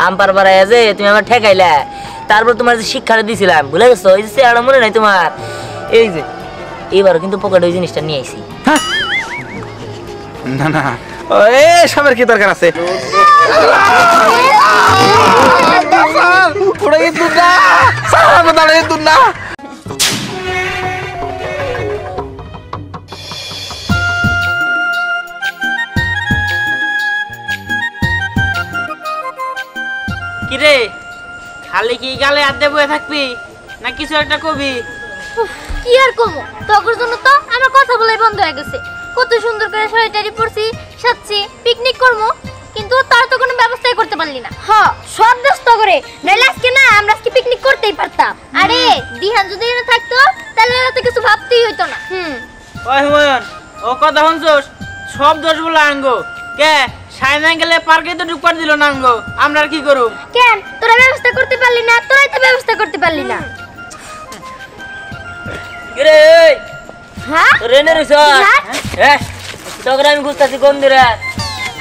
আমপার পাড়ায় আছে তুমি আমার ঠেকাইলা, তারপর তোমার যে শিক্ষাটা দিয়েছিলাম ভুলে গেছো? এই যে আর মনে নাই তোমার? এই যে এবারও কিন্তু পকেটে ওই জিনিসটা নিয়ে আইছি। না না সবের কি দরকার আছে? কিরে খালি কি গালে আড্ডে বয়ে থাকবি না কিছু একটা কবি? কি আর কমো, তোর জন্য তো আমার কথা বলাই বন্ধ হয়ে গেছে। কত সুন্দর করে শাড়ি পরছি, সাজছি, পিকনিক করবো, কিন্তু তার তো কোনো ব্যবস্থাই করতে পারলি না। হ্যাঁ, সব ব্যস্ত করে, নইলে আজকে না আমরা আজকে পিকনিক করতেই পারতাম। আরে দিহান যদি এখানে থাকতো তাহলে এত কিছু ভাবতেই হইতো না। ওই হুমায়ুন, ও কথা শুনছস? সব দোষ বলে আঙ্গো কে সাইনা গেলে পার্কে তো ঢুকবার দিল না আঙ্গো, আমরা আর কি করব? কেন তোরা ব্যবস্থা করতে পারলি না? তোরাই তো ব্যবস্থা করতে পারলি না। কিরে হ্যাঁ রেনে রইছ? হ্যাঁ তোকে আমি বুঝতেছি কোন দিরা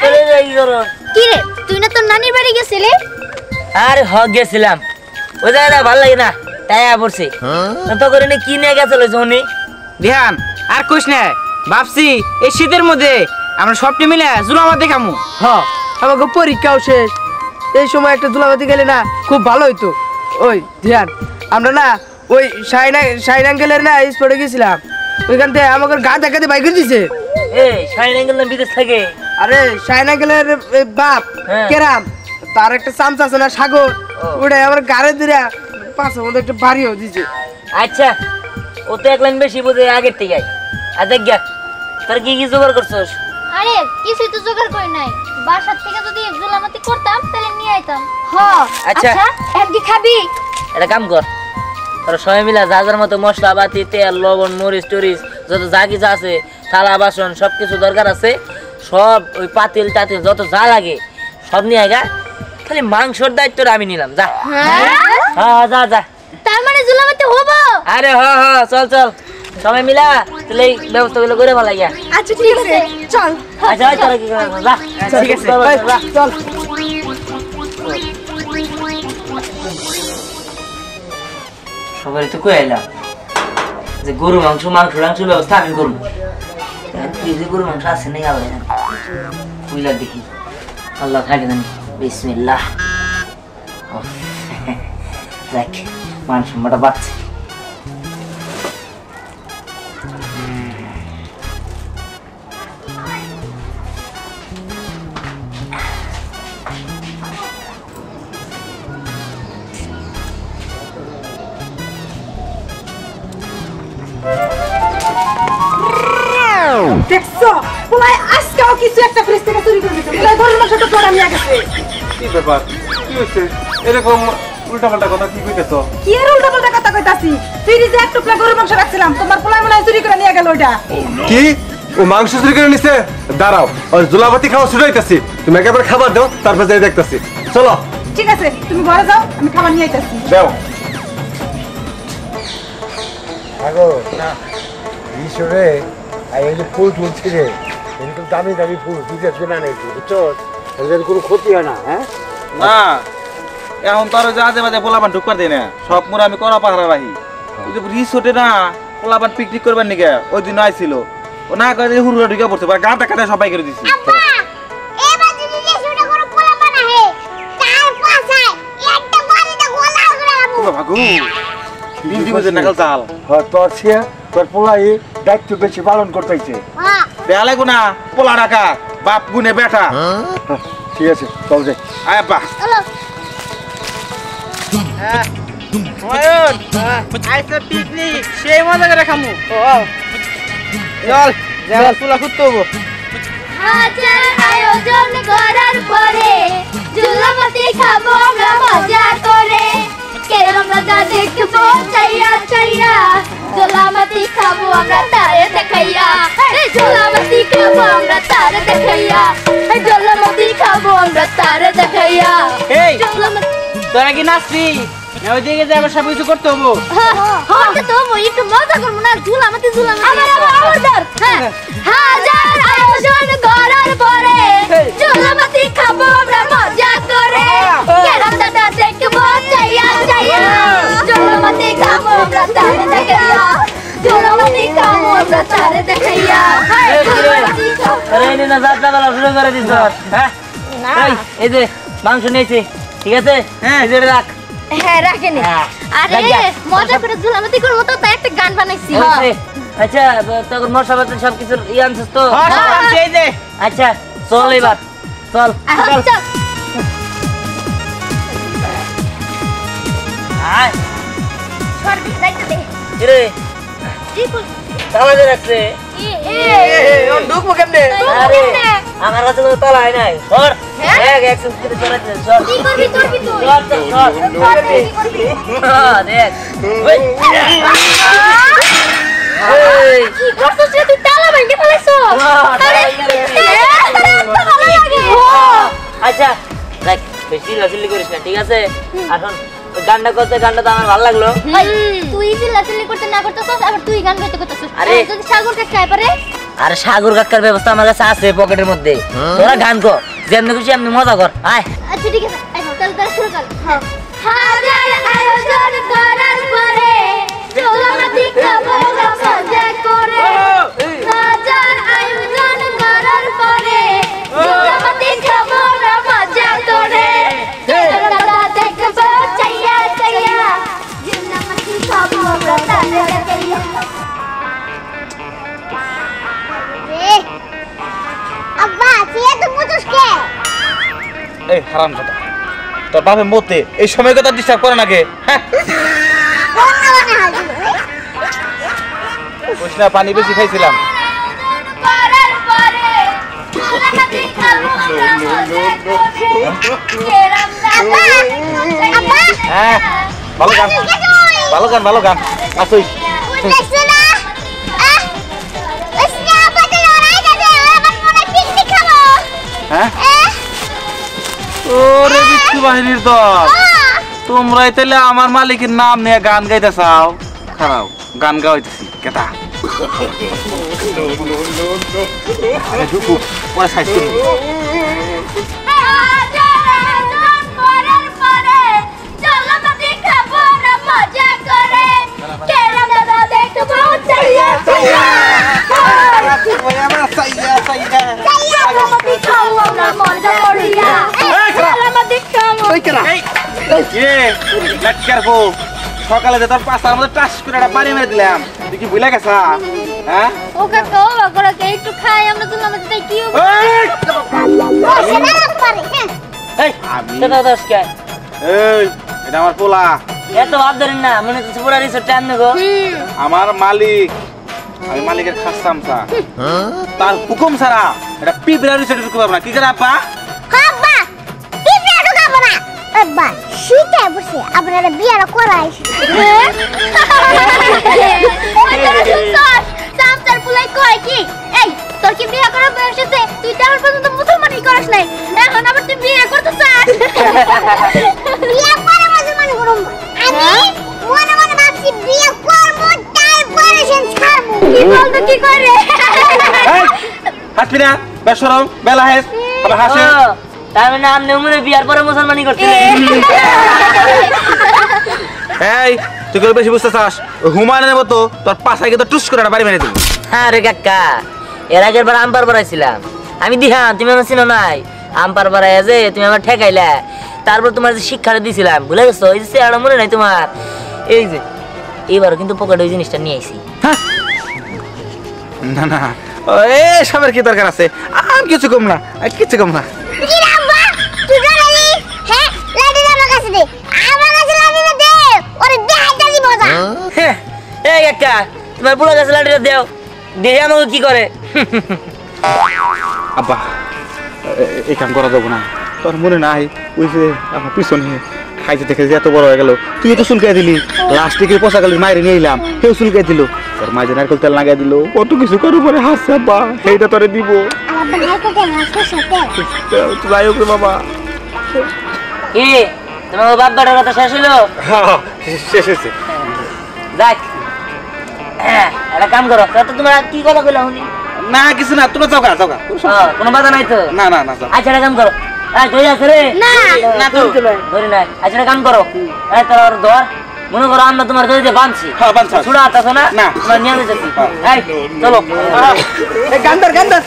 চলে যাই কি করো? কি রে তুই না তোর নানির বাড়ি গেছিলি? আরে হ গেছিলাম, ওই জায়গাটা ভালো লাগে না তাই পড়ছি। তো করে কি নিয়ে গেছিল উনি? ধ্যান আর কইস না, ভাবছি এই শীতের মধ্যে আমরা সবটি মিলে জুলামাতি খামু। হ্যাঁ আমাকে পরীক্ষাও শেষ, এই সময় একটা জুলামাতি গেলে না খুব ভালো হইতো। ওই ধ্যান আমরা না ওই শাইন আঙ্কেলের না স্পটে গেছিলাম, ওইখান থেকে আমাকে গা দেখাতে বাইক দিছে। এই শাইন আঙ্কেল না বিদেশ থাকে? আরে শাইন আঙ্কেলের বাপ কেরাম, তার একটা চামচা আছে না সাগর, ওটাই আমার গাড়ি দিয়ে পাশের মধ্যে একটা বাড়িও দিছে। আচ্ছা ও তো এক লাইন বেশি বোঝে আগের থেকে। আর দেখ গা তোর কি কি জোগাড় করছস? আরে কিছুই তো জোগাড় করি নাই, বাসার থেকে যদি জুলামাতি করতাম তাহলে নিয়ে আইতাম। আচ্ছা এখন কি খাবি? একটা কাম কর, তোরা সবাই মিলা যা যার মতো মশলা পাতি তেল লবণ মরিচ টরিচ যত যা কিছু আছে থালা বাসন সব কিছু দরকার আছে সব ওই পাতিল টাতিল যত যা লাগে সব নিয়ে গা, খালি মাংসর দায়িত্বটা আমি নিলাম। যা হ্যাঁ যা যা। তার মানে জুলামাতি হবো? আরে চল চল সবাই মিলা তাহলে এই ব্যবস্থাগুলো করে ভালো গিয়া। আচ্ছা ঠিক আছে চল। আচ্ছা তোরা কি করবি? যা ঠিক আছে চল। সবাই তো কই আইলাম যে গরু মাংস ব্যবস্থা আমি করবো। গরু মাংস আছে নাই আল্লাহ বুঝলা, দেখি আল্লাহ থাকে জানি। বিসমিল্লাহ। দেখ মান সম্মানটা বাড়ছে। দেখছো পোলাই আজকেও কিছু একটা ফ্রিজ থেকে চুরি করে দিয়েছে। পোলাই গরুর মাংসটা পড়া নিয়ে গেছে। কি ব্যাপার, কি হচ্ছে এরকম উল্টাপাল্টা কথা কি কইতেছো? কি আর উল্টাপাল্টা কথা কইতাছি? ফ্রিজে এক টুকরা গরুর মাংস রাখছিলাম, তোমার পোলাই মনে হয় চুরি করে নিয়ে গেল ওটা। কি ও মাংস চুরি করে নিছে? দাঁড়াও ওই জুলাবাতি খাওয়া ছুটাইতেছি, তুমি একবার খাবার দাও তারপর যাই দেখতেছি। চলো ঠিক আছে তুমি ঘরে যাও, আমি খাবার নিয়ে আইতাছি। দাও। আগো না ঈশ্বরে এই যে ফুল তুলছি রে, এরকম দামি দামি ফুল তুই কেনা নেই, বুঝছো? এদের কোনো ক্ষতি হয় না। হ্যাঁ না এখন তো আরো যা বাজে পোলাপান ঢুকবার দেয় না, সব মোড় আমি করা পাহারা রাখি। ওই যে রিসোর্টে না পোলাপান পিকনিক করবার নিকে ওই দিন আইছিল, ও না করে হুড়ুরা ঢুকে পড়ছে, গাঁটা কাটা সবাই করে দিছি। তোর পোলাই দায়িত্ব বেশি পালন করতেছে। দেয়া লাগবো না পোলা ডাকা বাপ গুনে বেটা। ঠিক আছে চল যাই। আয় বা পিকনিক সেই মজা করে খামু। চল পোলা খুঁজতে হবো। হাজার আয়োজন করার পরে জুলামাতি খাবো আমরা মজা করে, কেরম মজা দেখবো চাইয়া চাইয়া, জুলামাতি খাবো আমরা তারে দেখাইয়া, জুলামাতি খাবো আমরা তারে দেখাইয়া, জুলামাতি খাবো আমরা তারে দেখাইয়া। এই তোরা কি নাচবি? ওইদিকে যে আবার সব কিছু করতে হবো। হ্যাঁ তো একটু মজা করবো না, জুলামাতি হাজার আয়োজন করার পরে জুলামাতি খাবো আমরা মজা করে, তারে দেখাইয়া আরে এই না যাত্রা বলা শুরু করে দিছ হ্যাঁ এই এই যে মাংস নিয়েছি ঠিক আছে এই যে রাখ হ্যাঁ রাখেন আরে মজা করে ঝুলামতি করবো তো তাই একটা গান বানাইছি আচ্ছা তোর মশলা পাতি সব কিছু আনছিস তো এই যে আচ্ছা চল এবার চল আচ্ছা আয় সর্দি দাইতে দে রে জি বল তালা দিয়ে রাখছে ঢুকবো কেমনে আরে আমার কাছে কোনো তালা নাই সর এক একশন করে চলাচ্ছে সর কি করবি তোর কি তুই সর দেখ এই কি করছিস রে তুই তালা ভাঙে ফেলাইছো আরে ভালো লাগে আচ্ছা দেখ বেশি লাচিলি করিস না ঠিক আছে এখন গানটা করতে গানটা তো আমার ভালো লাগলো তুই চিল্লাচিল্লি করতে না করতেছস আবার তুই গান গাইতে করতেছস আরে যদি সাগর কাছে আই পারে আরে সাগর কাকার ব্যবস্থা আমার কাছে আছে পকেটের মধ্যে তোরা গান কর যেমনি খুশি এমনি মজা কর আয় আচ্ছা ঠিক আছে আই তাহলে শুরু কর হাজার আয়োজন করার পরে চলামাতি খাবো মজা করে হাজার আয়োজন করার পরে চলামাতি খাবো মজা করে দাদা দেখবো চাইয়া চাইয়া চলামাতি খাবো মজা করে আব্বা তুই এত বুঝছ কে এই হারাম কথা তোর বাপে মতে এই সময় কথা ডিস্টার্ব করে নাকি হ্যাঁ কৃষ্ণা পানি বেশি খাইছিলাম করার পরে চলামাতি খাবো হ্যাঁ ভালো গান ভালো গান ভালো গান আসুই হ্যাঁ ওরে বিচ্ছু বাহিনীর দল তোমরাই তাহলে আমার মালিকের নাম নিয়ে গান গাইতে চাও খারাপ গান গাইতেছি কেতা ঢুকু পরে সাইজ করবো সকালে যে তোর পাশার মধ্যে টাস করে একটা পানি মেরে দিলাম তুই কি ভুলে গেছা হ্যাঁ ও কাকা ও বাগড়া কে একটু খাই আমরা তো আমাদের তাই কি হবে এই সেটা দশ কে এই এটা আমার পোলা এত ভাব ধরেন না মনে হচ্ছে পুরো রিসোর্ট টাইম নেবো আমার মালিক আমি মালিকের খাস চামচা তার হুকুম ছাড়া এটা পিঁপড়া রিসোর্টে ঢুকতে পারবো না কি করে আপা আব্বা পিঁপড়া ঢুকাবো না আব্বা শীতে বসে আপনারা বিয়ার করাই সামতার পুলাই কয় কি এই তোর কি বিয়ে করার বয়স আছে তুই তো আমার পর্যন্ত মুসলমানই করিস নাই এখন আবার তুই বিয়ে করতে চাস বিয়ে করে মুসলমান করব আমি মনে মনে ভাবছি বিয়ে করব তারপরে সেন ছাড়বো কি বলতো কি করে হাসবি না বেশরম বেলা হেস আবার হাসে তার মানে আপনি উমরে বিয়ার পরে মুসলমানি করছিলেন এই তুই করে বেশি বুঝতে চাস হুমায়ুনের মতো তোর পাশায় কিন্তু টুস করে একটা বাড়ি মেরে দিবি আরে কাকা এর আগের বার আম্পার বাড়াইছিলাম আমি দিহান তুমি আমার চিনো নাই আম্পার বাড়াই যে তুমি আমার ঠেকাইলা তারপর তোমার যে শিক্ষাটা দিয়েছিলাম ভুলে গেছো এই যে চেহারা মনে নাই তোমার এই যে এবারও কিন্তু পকেটে ওই জিনিসটা নিয়ে আইছি না না এ সবের কি দরকার আছে আমি কিছু কম না কিছু কম না কি রাম্বা তুই জানি হ্যাঁ লাডি আমার কাছে দে আমার কাছে লাডি দে ওরে দেখাইতে দিব না এই কাকা তোমার বুড়ো গাছ লাঠিটা দেও দেখে আমাকে কি করে আব্বা এই কাম করা যাবো না তোর মনে নাই ওই যে আমার পিছনে খাইতে দেখে যে এত বড় হয়ে গেল তুই তো চুলকাই দিলি লাস্টে পোষা গেলি মায়ের নিয়ে এলাম কেউ চুলকাই দিল তোর মাঝে নারকেল তেল লাগাই দিল কত কিছু করে পরে হাসছে আব্বা সেইটা তোরে দিব আমার নারকেল তেল হাসতে সাথে যাই হোক রে বাবা কি তোমার বাপ বেটার কথা শেষ হলো শেষ হয়েছে যাক একটা কাম করো তো তোমার কি কথা কইলা শুনি না কিছু না তোমরা যাও যাও কোনো বাধা নাই তো না না না যাও আচ্ছা একটা কাম করো ধরে আছে রে না না তো ধরে নাই আচ্ছা একটা কাম করো তোর ধর মনে করো আমরা তোমার দড়িতে বাঁধছি হ্যাঁ বাঞ্ছা ছুড়া আতাছো না না। তোমার নিয়ে যেতেছি এই চলো এই গান্দার গান্দার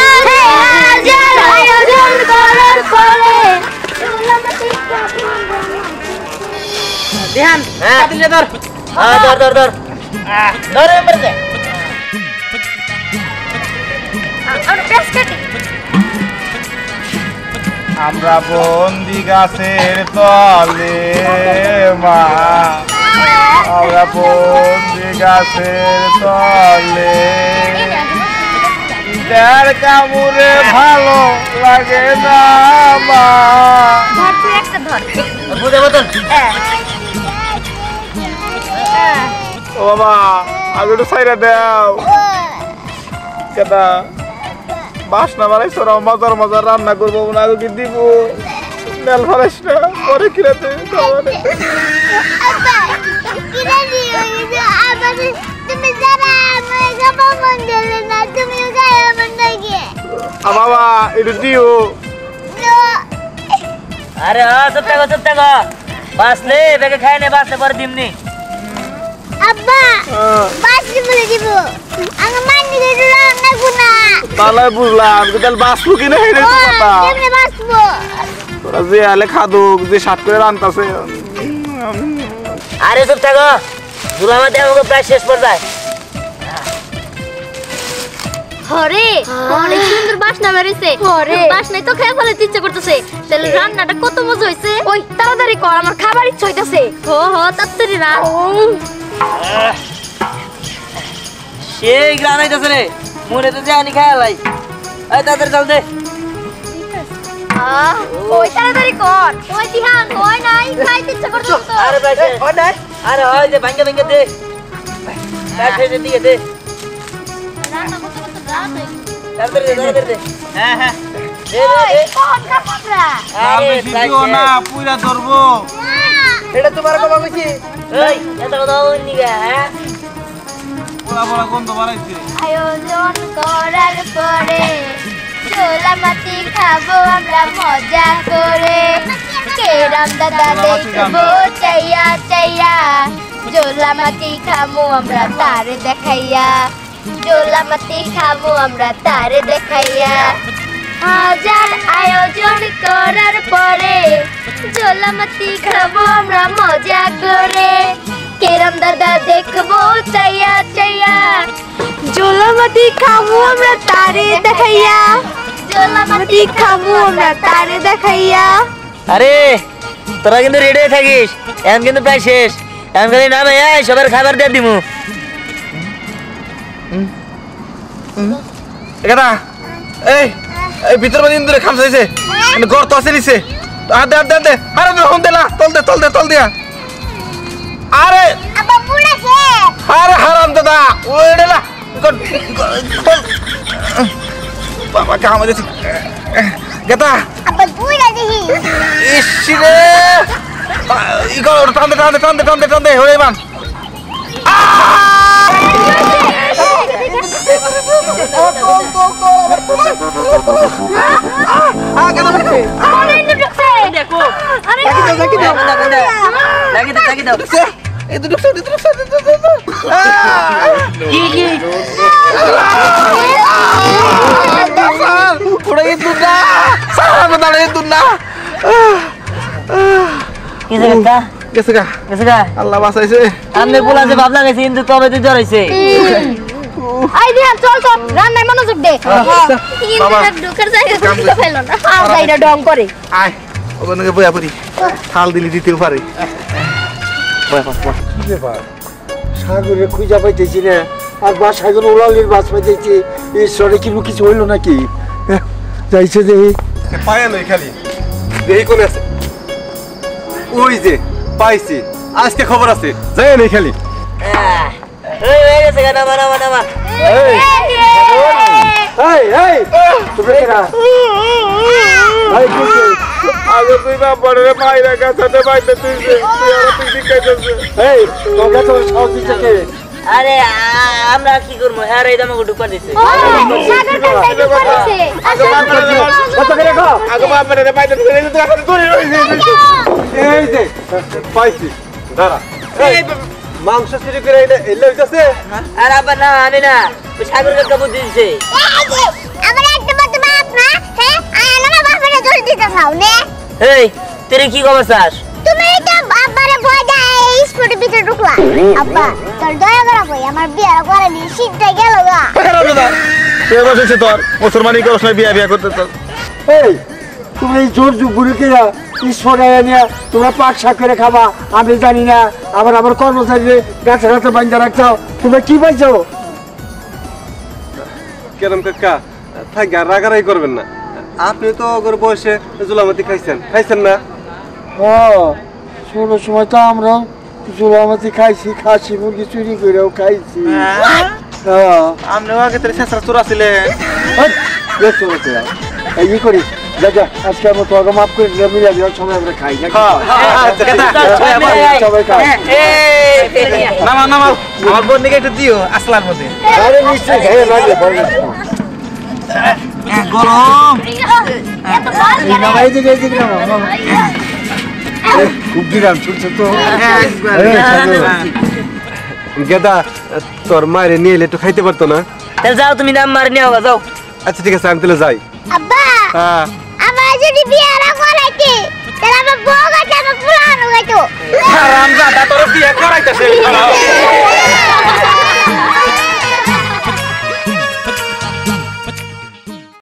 আরে আজার আয়োজন করার পরে ধ্যান হ্যাঁ। পাতিলে ধর ধর ধর ধর ধরে মেরে আর প্রেস কাটি আমরা বন্দি গাছের তলে মা আমরা বন্দি গাছের তলে যার কামড়ে ভালো লাগে না মা ধর তুই একটা ধর বুঝে বোতল ও বাবা আগে একটু সাইরা দাও কেদা বাসনা বানাইছো না মজার মজার রান্না করবো না আগে দিব নেল ফালাইস না পরে কিরাতে খাওয়ানে আব্বা কিরা দিও আবার তুমি যারা আমায় গাবা মন দিলে না তুমি গায়ে আমার নাকি বাবা একটু দিও আরে চুপ থাকো বাসলে বেগে খাই নে বাসলে পরে দিমনি আব্বা বাসি বলে দিব আমি মানি দিল না গুনা তাহলে বুঝলাম কিন্তু বাঁচবো কিনা হেরে তো কথা কেমনে বাসবো তোরা যে আলে খাদুক যে সাত করে রান্তাছে আরে চুপ থাকো দুলামা দেওয়া প্রায় শেষ পর্যায়ে হরে অনেক সুন্দর বাসনা বেরিয়েছে হরে বাসনাই তো খেয়ে ফেলতে ইচ্ছে করতেছে তাহলে রান্নাটা কত মজা হয়েছে ওই তাড়াতাড়ি কর আমার খাবার ইচ্ছে হইতাছে তাড়াতাড়ি রান সেই গ্রান আইতাছে রে মনে তো জানি খায়ালাই এই তাড়াতাড়ি চল দে ওই তাড়াতাড়ি কর ওই দিহান ওই নাই খাইতে ইচ্ছে করতেছে তো আরে প্রায় শেষ। ও নাই আরে হয় যে ভাঙ্গে ভাঙ্গে দে প্রায় শেষের দিকে দে রান্না করতে করতে রাত হয়ে তাড়াতাড়ি দে হ্যাঁ হ্যাঁ দে দে দে কোন কাপড়রা আরে প্রায় শেষ। পুরা ধরবো এটা তোমার বাবা কইছি এই এত কথা বলনি গা হ্যাঁ পোড়া পোড়া গন্ধ বাড়াইছে আয়োজন করার পরে চোলা মাটি খাবো আমরা মজা করে কেরাম দাদা দেখবো চাইয়া চাইয়া জোলা মাটি খাবো আমরা তারে দেখাইয়া জোলা মাটি খাবো আমরা তারে দেখাইয়া হাজার আয়োজন করার পরে জোলা মাটি খাবো আমরা মজা করে কেরাম দাদা দেখবো চাইয়া চাইয়া জোলা মাটি খাবো আমরা তারে দেখাইয়া জোলা মাটি খাবো আমরা তারে দেখাইয়া আরে তোরা কিন্তু রেডি হয়ে থাকিস এখন কিন্তু প্রায় শেষ এখন খালি নামে এই সবার খাবার দিয়ে দিমু এখানে এই এই ভিতর মধ্যে ইন্দুরে খামসা হয়েছে ঘর তো আছে নিছে দে আরে হন দে না তল দিয়া আরে আবা পুড়াছে আরে হারাম দাদা ওইডে না বাবা কাম দিছি গেতা আবা পুড়া দিহি ইসি রে ইগো টান হরে মান দেখো আরে দেখি দাও লাগি দাও এই দুটো কি কি ওরা ইন্দুর না সারা দাঁড়া ইন্দুর না কি জায়গা গেছে গা আল্লাহ বাঁচাইছে আমনে বলা যে ভাবলা গেছে কিন্তু তবে তুই জড়াইছে আই দিয়া চল রান্নায় মনোযোগ দে বাবা, ঢোকার জায়গা কাম খুঁজে দে। পেল না আর যাইরা ডং করে আয় ওখানে বইয়া পড়ি থাল দিলি দিতে পারে কি ব্যাপার সাগরে খুঁজা পাইতেছি না আর বা সাগর ওলালির বাস পাইতেছি ঈশ্বরে কি কিছু হইলো নাকি যাইছে যে পায় নাই খালি দেই কোনে আছে ওই যে পাইছি আজকে খবর আছে যাই নাই খালি এই হয়ে গেছে গা নামা এই তুমি কেনা ভাই কিছু আগে তুই না বড় রে মাইরা গাছতে বাইতে তুই যে তুই আর তুই দিকাইতেছে এই তোকে তো সাহস দিচ্ছে কে আরে আমরা কি করবো হ্যাঁ এই দামে ঢুকা দিছে সাগর কাছে কি করেছে কত করে খাও আগে বাপ রে বাইতে তুই তুই এখন তুই এই যে পাইছি দাঁড়া মাংস চুরি করে এলে হইতাছে আর আব্বা না আমি না ওই সাগর কাকা বুদ্ধি দিছে আমার একটা মত বাপ না হ্যাঁ আয় না বাপের দোষ দিতে চাও নে এই তুই কি খবর চাস তুমি তো আব্বারে ভয় দেয় স্পটে ভিতরে ঢুকলা আব্বা তোর দয়া করা কই আমার বিয়ার করে নি শীতটা গেল গা কে বসেছে তোর মুসলমানি করছ না বিয়া করতে তোর এই তুমি এই জোর জুগুরি কিনা ঈশ্বরে নিয়ে তোমরা পাক শাক করে খাবা আমি জানি না আবার আমার কর্মচারী গাছের হাতে বান্ধা রাখছো তোমরা কি পাইছো কেরম কাকা থাক রাগারাই করবেন না আপনি তো ওর বয়সে জুলামতি খাইছেন না ও ষোলো সময় তো আমরা জোলামাতি খাইছি খাসি মুরগি চুরি করেও খাইছি হ্যাঁ আমরাও আগে তোর শেষরা চোরা ছিলেন এই করি দাদা আজকে আমরা তোমাকে মাফ করে দিলাম মিলা দিলাম সবাই আমরা খাই না সবাই খাই নামা আমার বন্ধুকে একটু দিও আসলার মধ্যে আরে নিশ্চয়ই খাই লাগে গরম নামাই দিকে দিকে নামা খুব দিলাম ছোট তো গেদা তোর মায়ের নিয়ে এলে একটু খাইতে পারতো না তাহলে যাও তুমি নাম মারি নিয়ে যাও আচ্ছা ঠিক আছে আমি তাহলে যাই আব্বা হ্যাঁ আমার যদি বিয়ারা করাইতে তাহলে আমার বউ গাছে আমার পুরানো গাইতো আরাম দাদা তোর বিয়ে করাইতেছে